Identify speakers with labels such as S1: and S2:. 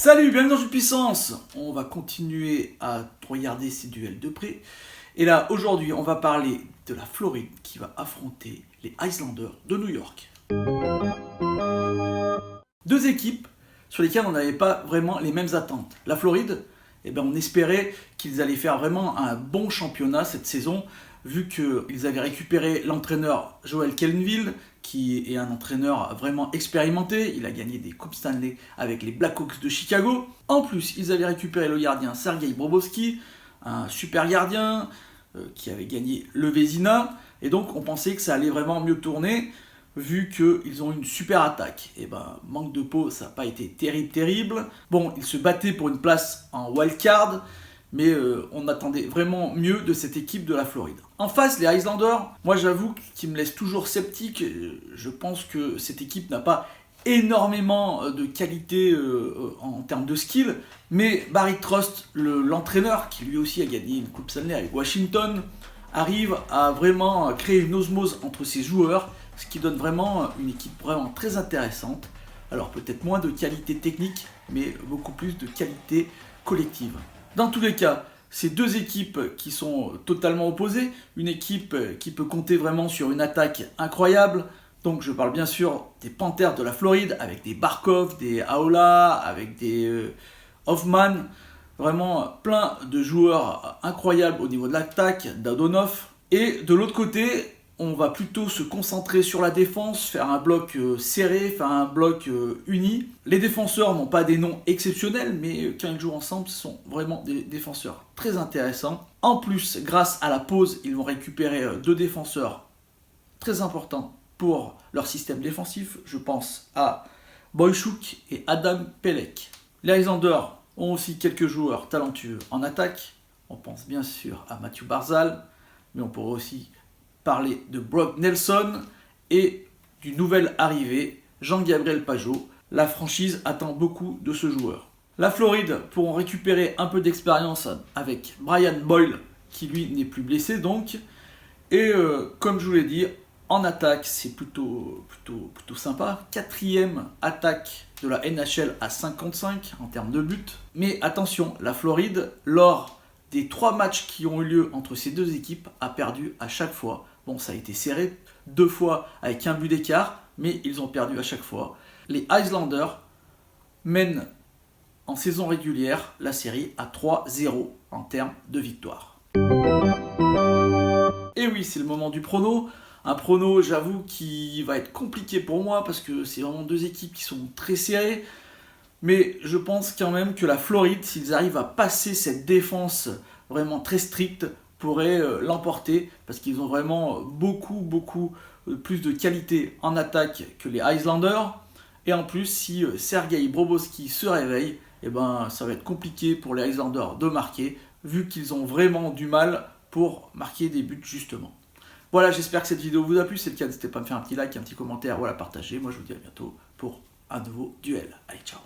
S1: Salut, bienvenue dans Jeu de Puissance. On va continuer à regarder ces duels de près. Et là, aujourd'hui, on va parler de la Floride qui va affronter les Islanders de New York. Deux équipes sur lesquelles on n'avait pas vraiment les mêmes attentes. La Floride, on espérait qu'ils allaient faire vraiment un bon championnat cette saison, vu qu'ils avaient récupéré l'entraîneur Joel Kellenville, qui est un entraîneur vraiment expérimenté. Il a gagné des Coupes Stanley avec les Blackhawks de Chicago. En plus, ils avaient récupéré le gardien Sergei Bobrovsky, un super gardien qui avait gagné le Vezina. Et donc, on pensait que ça allait vraiment mieux tourner, vu qu'ils ont une super attaque. Et manque de peau, ça n'a pas été terrible. Bon, ils se battaient pour une place en wildcard, mais on attendait vraiment mieux de cette équipe de la Floride. En face, les Islanders, moi j'avoue qu'ils me laissent toujours sceptique. Je pense que cette équipe n'a pas énormément de qualité en termes de skill, mais Barry Trotz, l'entraîneur, qui lui aussi a gagné une Coupe Stanley avec Washington, arrive à vraiment créer une osmose entre ses joueurs, ce qui donne vraiment une équipe vraiment très intéressante. Alors peut-être moins de qualité technique, mais beaucoup plus de qualité collective. Dans tous les cas, c'est deux équipes qui sont totalement opposées. Une équipe qui peut compter vraiment sur une attaque incroyable. Donc je parle bien sûr des Panthers de la Floride, avec des Barkov, des Haula, avec des Hoffman. Vraiment plein de joueurs incroyables au niveau de l'attaque, d'Adonov. Et de l'autre côté, on va plutôt se concentrer sur la défense, faire un bloc serré, faire un bloc uni. Les défenseurs n'ont pas des noms exceptionnels, mais quand ils jouent ensemble, ce sont vraiment des défenseurs très intéressants. En plus, grâce à la pause, ils vont récupérer deux défenseurs très importants pour leur système défensif. Je pense à Boychuk et Adam Pelech. Les Islanders ont aussi quelques joueurs talentueux en attaque. On pense bien sûr à Matthew Barzal, mais on pourrait aussi parler de Brock Nelson et du nouvel arrivé Jean-Gabriel Pageau. La franchise attend beaucoup de ce joueur. La Floride pourront récupérer un peu d'expérience avec Brian Boyle, qui lui n'est plus blessé donc. Et comme je vous l'ai dit, en attaque, c'est plutôt sympa. 4e attaque de la NHL à 55 en termes de buts. Mais attention, la Floride, lors des 3 matchs qui ont eu lieu entre ces deux équipes, a perdu à chaque fois. Bon, ça a été serré 2 fois avec un but d'écart, mais ils ont perdu à chaque fois. Les Islanders mènent en saison régulière la série à 3-0 en termes de victoire. Et oui, c'est le moment du prono. Un prono, j'avoue, qui va être compliqué pour moi parce que c'est vraiment deux équipes qui sont très serrées. Mais je pense quand même que la Floride, s'ils arrivent à passer cette défense vraiment très stricte, pourrait l'emporter parce qu'ils ont vraiment beaucoup plus de qualité en attaque que les Islanders. Et en plus, si Sergei Bobrovsky se réveille, ça va être compliqué pour les Islanders de marquer, vu qu'ils ont vraiment du mal pour marquer des buts justement. Voilà, j'espère que cette vidéo vous a plu. Si c'est le cas, n'hésitez pas à me faire un petit like, un petit commentaire ou à la partager. Moi, je vous dis à bientôt pour un nouveau duel. Allez, ciao!